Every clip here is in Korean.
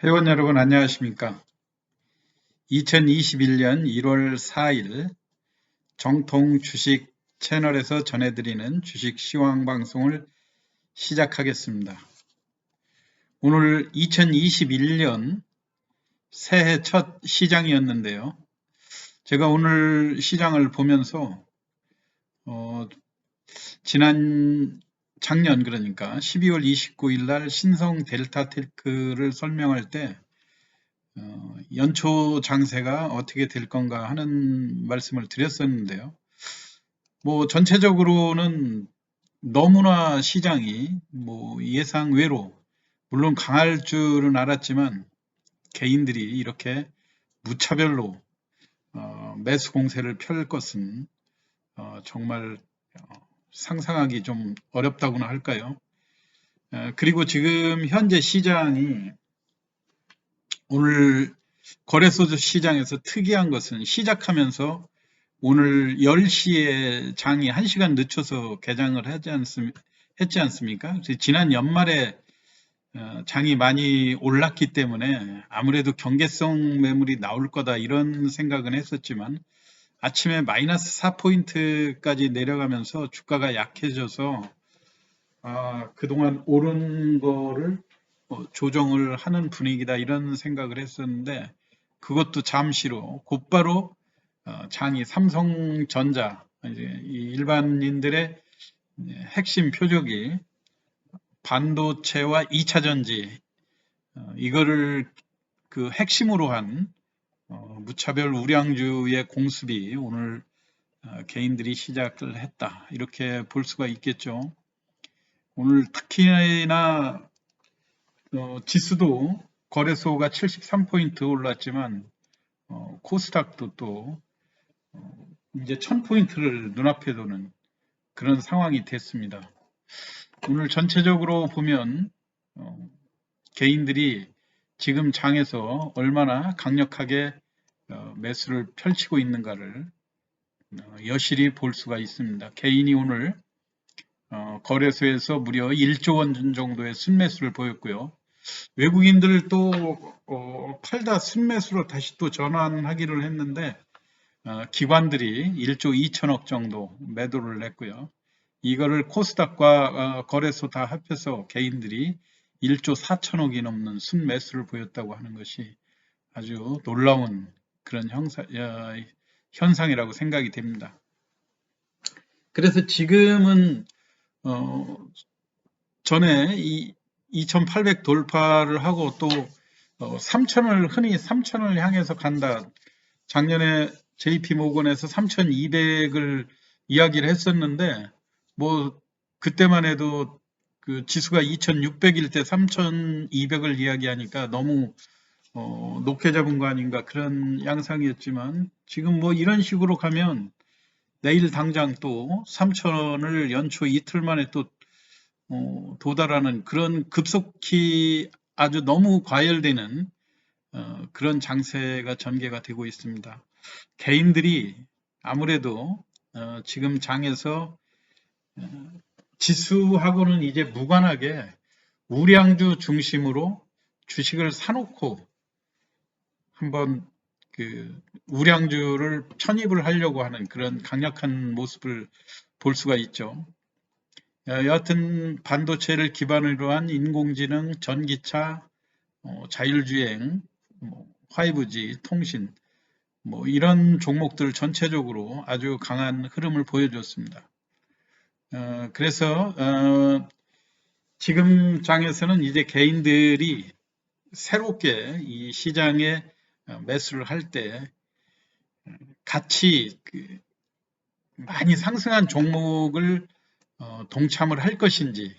회원 여러분 안녕하십니까? 2021년 1월 4일 정통 주식 채널에서 전해드리는 주식 시황 방송을 시작하겠습니다. 오늘 2021년 새해 첫 시장이었는데요. 제가 오늘 시장을 보면서 작년 그러니까 12월 29일 날 신성 델타테크를 설명할 때 연초 장세가 어떻게 될 건가 하는 말씀을 드렸었는데요. 전체적으로는 너무나 시장이 예상 외로, 물론 강할 줄은 알았지만 개인들이 이렇게 무차별로 매수 공세를 펼 것은 정말 상상하기 좀 어렵다고나 할까요? 그리고 지금 현재 시장이 오늘 거래소 시장에서 특이한 것은 시작하면서 오늘 10시에 장이 1시간 늦춰서 개장을 했지 않습니까? 그래서 지난 연말에 장이 많이 올랐기 때문에 아무래도 경계성 매물이 나올 거다 이런 생각은 했었지만 아침에 마이너스 4포인트까지 내려가면서 주가가 약해져서 그동안 오른 거를 조정을 하는 분위기다 이런 생각을 했었는데 그것도 잠시로 곧바로 장이 삼성전자 이제 이 일반인들의 핵심 표적이 반도체와 2차 전지 이거를 그 핵심으로 한 무차별 우량주의 공습이 오늘 개인들이 시작을 했다 이렇게 볼 수가 있겠죠. 오늘 특히나 지수도 거래소가 73포인트 올랐지만 코스닥도 또 이제 1000포인트를 눈앞에 두는 그런 상황이 됐습니다. 오늘 전체적으로 보면 개인들이 지금 장에서 얼마나 강력하게 매수를 펼치고 있는가를 여실히 볼 수가 있습니다. 개인이 오늘 거래소에서 무려 1조 원 정도의 순매수를 보였고요. 외국인들 또 팔다 순매수로 다시 또 전환하기를 했는데 기관들이 1조 2천억 정도 매도를 냈고요. 이거를 코스닥과 거래소 다 합해서 개인들이 1조 4천억이 넘는 순매수를 보였다고 하는 것이 아주 놀라운 그런 현상이라고 생각이 됩니다. 그래서 지금은 전에 2800 돌파를 하고 또 3000을 흔히 3000을 향해서 간다. 작년에 JP 모건에서 3200을 이야기를 했었는데 그때만 해도 그 지수가 2600일 때 3200을 이야기하니까 너무 높게 잡은 거 아닌가 그런 양상이었지만 지금 이런 식으로 가면 내일 당장 또 3000을 연초 이틀 만에 또 도달하는 그런 급속히 아주 너무 과열되는 그런 장세가 전개가 되고 있습니다. 개인들이 아무래도 지금 장에서 지수하고는 이제 무관하게 우량주 중심으로 주식을 사놓고 한번 그 우량주를 편입을 하려고 하는 그런 강력한 모습을 볼 수가 있죠. 여하튼 반도체를 기반으로 한 인공지능, 전기차, 자율주행, 5G, 통신 이런 종목들 전체적으로 아주 강한 흐름을 보여줬습니다. 그래서 지금 장에서는 이제 개인들이 새롭게 이 시장에 매수를 할 때 같이 많이 상승한 종목을 동참을 할 것인지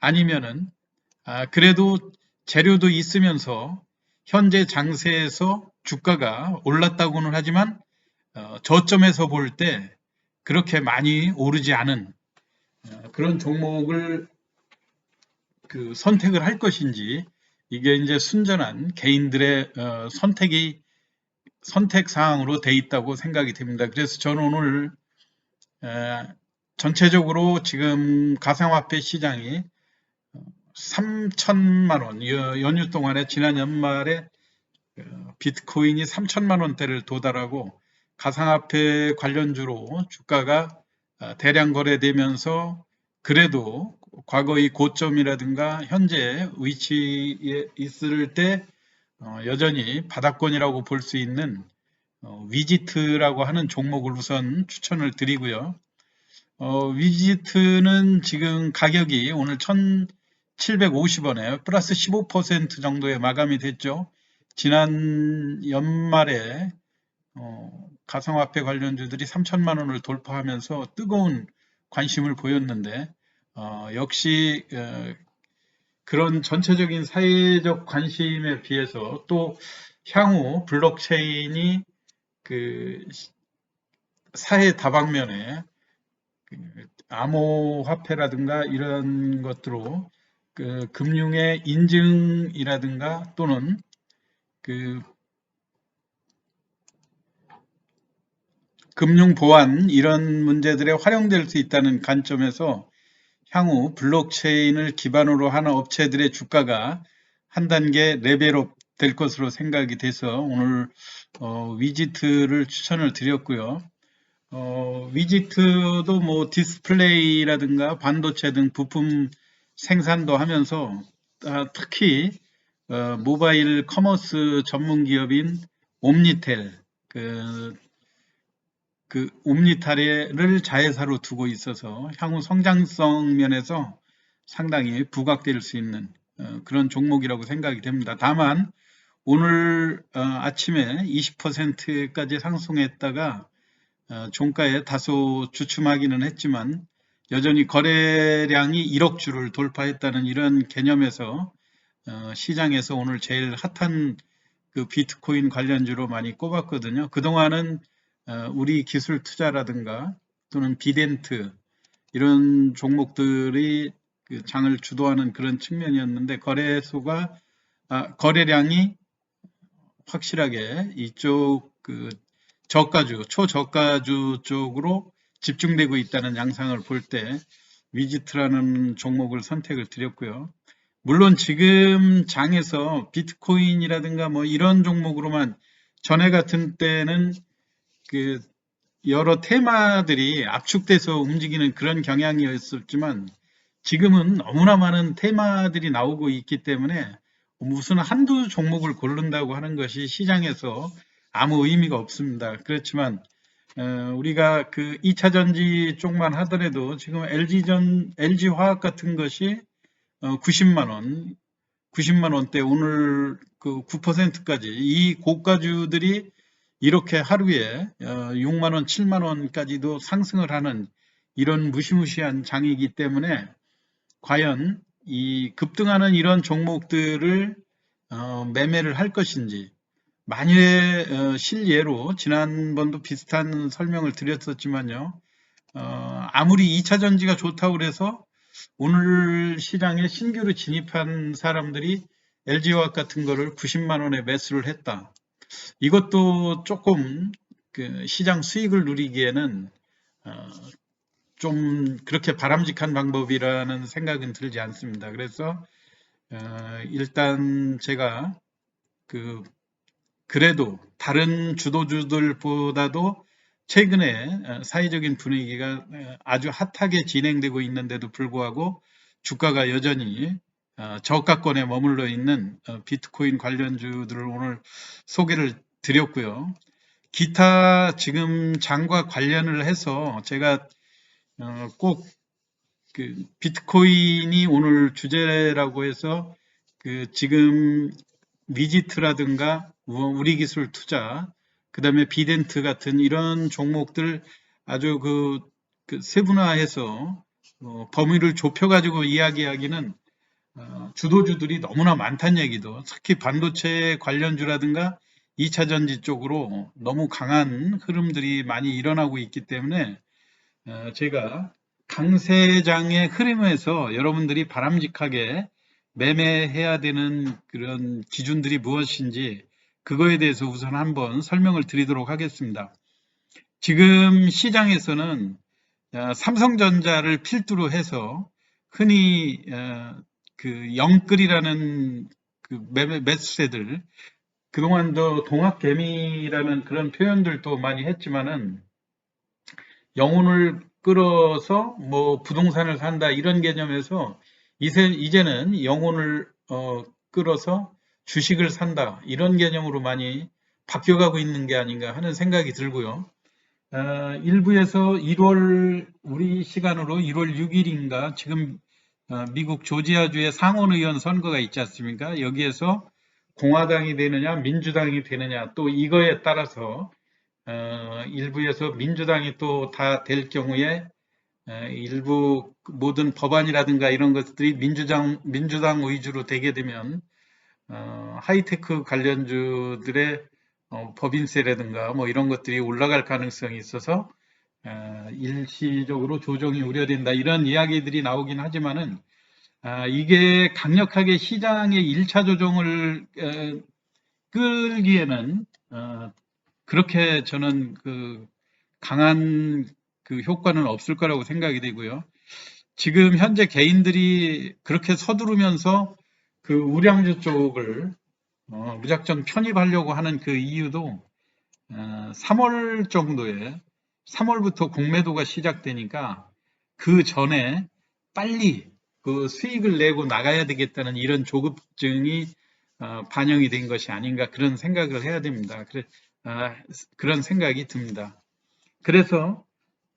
아니면은 그래도 재료도 있으면서 현재 장세에서 주가가 올랐다고는 하지만 저점에서 볼 때 그렇게 많이 오르지 않은 그런 종목을 선택을 할 것인지 이게 이제 순전한 개인들의 선택 사항으로 돼 있다고 생각이 됩니다. 그래서 저는 오늘 전체적으로 지금 가상화폐 시장이 3천만 원, 연휴 동안에 지난 연말에 비트코인이 3천만 원대를 도달하고 가상화폐 관련주로 주가가 대량 거래되면서 그래도 과거의 고점이라든가 현재 위치에 있을 때 여전히 바닥권이라고 볼 수 있는 위지트라고 하는 종목을 우선 추천을 드리고요. 위지트는 지금 가격이 오늘 1,750원에 플러스 15% 정도의 마감이 됐죠. 지난 연말에 가상화폐 관련주들이 3천만 원을 돌파하면서 뜨거운 관심을 보였는데 역시 그런 전체적인 사회적 관심에 비해서 또 향후 블록체인이 그 사회 다방면에 암호화폐라든가 이런 것들로 그 금융의 인증이라든가 또는 그 금융 보안 이런 문제들에 활용될 수 있다는 관점에서 향후 블록체인을 기반으로 하는 업체들의 주가가 한 단계 레벨업 될 것으로 생각이 돼서 오늘 위지트를 추천을 드렸고요. 위지트도 뭐 디스플레이라든가 반도체 등 부품 생산도 하면서 특히 모바일 커머스 전문 기업인 옴니텔 그 옴니텔을 자회사로 두고 있어서 향후 성장성 면에서 상당히 부각될 수 있는 그런 종목이라고 생각이 됩니다. 다만 오늘 아침에 20%까지 상승했다가 종가에 다소 주춤하기는 했지만 여전히 거래량이 1억 주를 돌파했다는 이런 개념에서 시장에서 오늘 제일 핫한 그 비트코인 관련주로 많이 꼽았거든요. 그동안은 우리 기술 투자라든가 또는 비덴트 이런 종목들이 그 장을 주도하는 그런 측면이었는데 거래량이 확실하게 이쪽 그 저가주, 초저가주 쪽으로 집중되고 있다는 양상을 볼 때 위지트라는 종목을 선택을 드렸고요. 물론 지금 장에서 비트코인이라든가 뭐 이런 종목으로만 전에 같은 때는 그 여러 테마들이 압축돼서 움직이는 그런 경향이었었지만 지금은 너무나 많은 테마들이 나오고 있기 때문에 무슨 한두 종목을 고른다고 하는 것이 시장에서 아무 의미가 없습니다. 그렇지만 우리가 그 2차 전지 쪽만 하더라도 지금 LG화학 같은 것이 90만 원대 오늘 그 9%까지 이 고가주들이 이렇게 하루에 6만 원, 7만 원까지도 상승을 하는 이런 무시무시한 장이기 때문에 과연 이 급등하는 이런 종목들을 매매를 할 것인지 만일의 실예로 지난번도 비슷한 설명을 드렸었지만요. 아무리 2차 전지가 좋다고 그래서 오늘 시장에 신규로 진입한 사람들이 LG화학 같은 거를 90만 원에 매수를 했다. 이것도 조금 그 시장 수익을 누리기에는 좀 그렇게 바람직한 방법이라는 생각은 들지 않습니다. 그래서 일단 제가 그래도 다른 주도주들보다도 최근에 사회적인 분위기가 아주 핫하게 진행되고 있는데도 불구하고 주가가 여전히 저가권에 머물러 있는 비트코인 관련주들을 오늘 소개를 드렸고요. 기타 지금 장과 관련을 해서 제가 꼭 그 비트코인이 오늘 주제라고 해서 그 지금 위지트라든가 우리 기술 투자, 그 다음에 비덴트 같은 이런 종목들 아주 그 세분화해서 범위를 좁혀가지고 이야기하기는 주도주들이 너무나 많다는 얘기도, 특히 반도체 관련주라든가 2차 전지 쪽으로 너무 강한 흐름들이 많이 일어나고 있기 때문에 제가 강세장의 흐름에서 여러분들이 바람직하게 매매해야 되는 그런 기준들이 무엇인지 그거에 대해서 우선 한번 설명을 드리도록 하겠습니다. 지금 시장에서는 삼성전자를 필두로 해서 흔히 그 영끌이라는 그 매수세들, 그동안도 동학개미라는 그런 표현들도 많이 했지만은 영혼을 끌어서 뭐 부동산을 산다 이런 개념에서 이제는 영혼을 끌어서 주식을 산다 이런 개념으로 많이 바뀌어가고 있는 게 아닌가 하는 생각이 들고요. 일부에서 우리 시간으로 1월 6일인가 지금 미국 조지아주의 상원의원 선거가 있지 않습니까? 여기에서 공화당이 되느냐 민주당이 되느냐 또 이거에 따라서 일부에서 민주당이 또 다 될 경우에 일부 모든 법안이라든가 이런 것들이 민주당 위주로 되게 되면 하이테크 관련주들의 법인세라든가 뭐 이런 것들이 올라갈 가능성이 있어서 일시적으로 조정이 우려된다 이런 이야기들이 나오긴 하지만은 이게 강력하게 시장의 1차 조정을 끌기에는 그렇게 저는 그 강한 그 효과는 없을 거라고 생각이 되고요. 지금 현재 개인들이 그렇게 서두르면서 그 우량주 쪽을 무작정 편입하려고 하는 그 이유도 3월 정도에 3월부터 공매도가 시작되니까 그 전에 빨리 그 수익을 내고 나가야 되겠다는 이런 조급증이 반영이 된 것이 아닌가 그런 생각을 해야 됩니다. 그런 생각이 듭니다. 그래서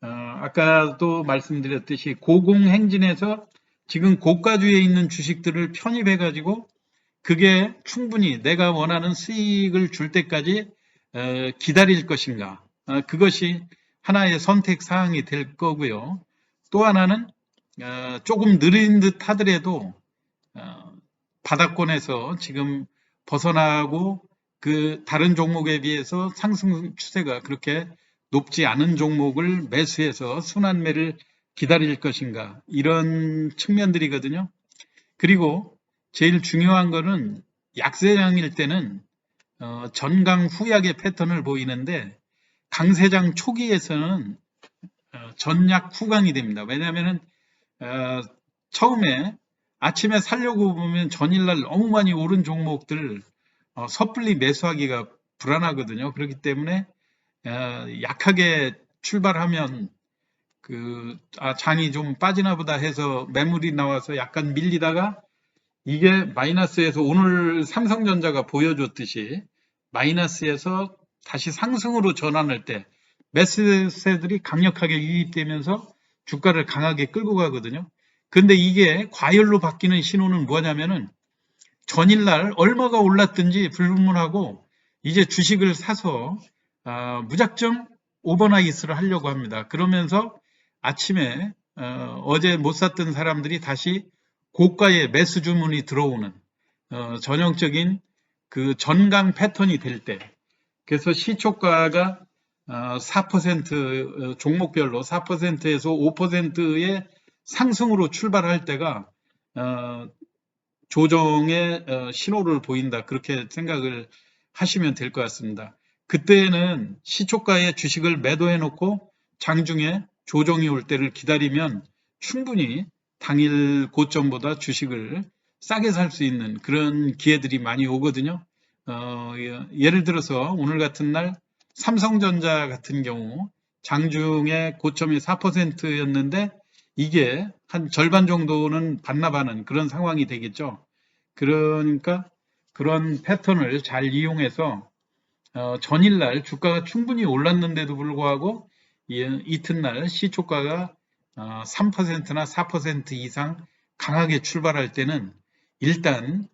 아까도 말씀드렸듯이 고공행진에서 지금 고가주에 있는 주식들을 편입해 가지고 그게 충분히 내가 원하는 수익을 줄 때까지 기다릴 것인가 그것이 하나의 선택 사항이 될 거고요. 또 하나는 조금 느린 듯 하더라도 바닥권에서 지금 벗어나고 그 다른 종목에 비해서 상승 추세가 그렇게 높지 않은 종목을 매수해서 순환매를 기다릴 것인가 이런 측면들이거든요. 그리고 제일 중요한 거는 약세장일 때는 전강 후약의 패턴을 보이는데 강세장 초기에서는 전약 후강이 됩니다. 왜냐하면 처음에 아침에 살려고 보면 전일날 너무 많이 오른 종목들 섣불리 매수하기가 불안하거든요. 그렇기 때문에 약하게 출발하면 장이 좀 빠지나 보다 해서 매물이 나와서 약간 밀리다가 이게 마이너스에서 오늘 삼성전자가 보여줬듯이 마이너스에서 다시 상승으로 전환할 때 매수세들이 강력하게 유입되면서 주가를 강하게 끌고 가거든요. 근데 이게 과열로 바뀌는 신호는 뭐냐면은 전일날 얼마가 올랐든지 불문하고 이제 주식을 사서 무작정 오버나이스를 하려고 합니다. 그러면서 아침에 어제 못 샀던 사람들이 다시 고가의 매수 주문이 들어오는 전형적인 그 전강 패턴이 될 때, 그래서 시초가가 4% 종목별로 4%에서 5%의 상승으로 출발할 때가 조정의 신호를 보인다, 그렇게 생각을 하시면 될 것 같습니다. 그때는 시초가의 주식을 매도해 놓고 장중에 조정이 올 때를 기다리면 충분히 당일 고점보다 주식을 싸게 살 수 있는 그런 기회들이 많이 오거든요. 예를 들어서 오늘 같은 날 삼성전자 같은 경우 장중에 고점이 4%였는데 이게 한 절반 정도는 반납하는 그런 상황이 되겠죠. 그러니까 그런 패턴을 잘 이용해서 전일날 주가가 충분히 올랐는데도 불구하고 이튿날 시초가가 3%나 4% 이상 강하게 출발할 때는 일단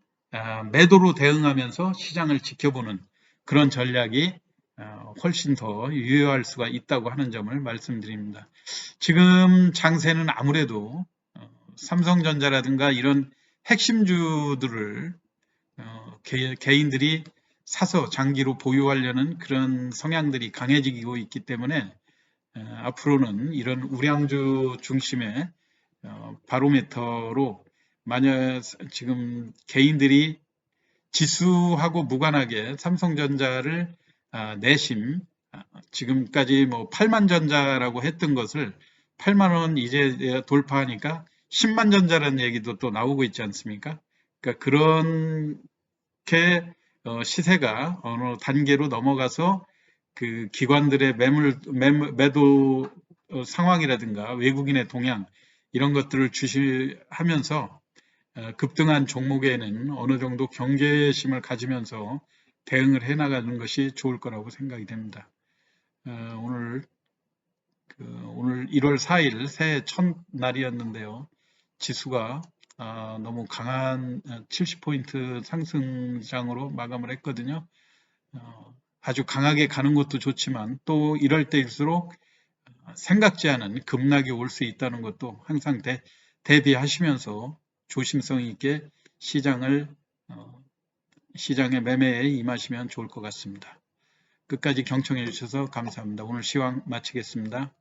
매도로 대응하면서 시장을 지켜보는 그런 전략이 훨씬 더 유효할 수가 있다고 하는 점을 말씀드립니다. 지금 장세는 아무래도 삼성전자라든가 이런 핵심주들을 개인들이 사서 장기로 보유하려는 그런 성향들이 강해지고 있기 때문에 앞으로는 이런 우량주 중심의 바로미터로 만약 지금 개인들이 지수하고 무관하게 삼성전자를 내심 지금까지 뭐 8만 전자라고 했던 것을 8만 원 이제 돌파하니까 10만 전자라는 얘기도 또 나오고 있지 않습니까? 그러니까 그렇게 시세가 어느 단계로 넘어가서 그 기관들의 매도 상황이라든가 외국인의 동향 이런 것들을 주시하면서 급등한 종목에는 어느 정도 경계심을 가지면서 대응을 해 나가는 것이 좋을 거라고 생각이 됩니다. 오늘 1월 4일 새해 첫날이었는데요. 지수가 너무 강한 70포인트 상승장으로 마감을 했거든요. 아주 강하게 가는 것도 좋지만 또 이럴 때일수록 생각지 않은 급락이 올 수 있다는 것도 항상 대비하시면서 조심성 있게 시장의 매매에 임하시면 좋을 것 같습니다. 끝까지 경청해 주셔서 감사합니다. 오늘 시황 마치겠습니다.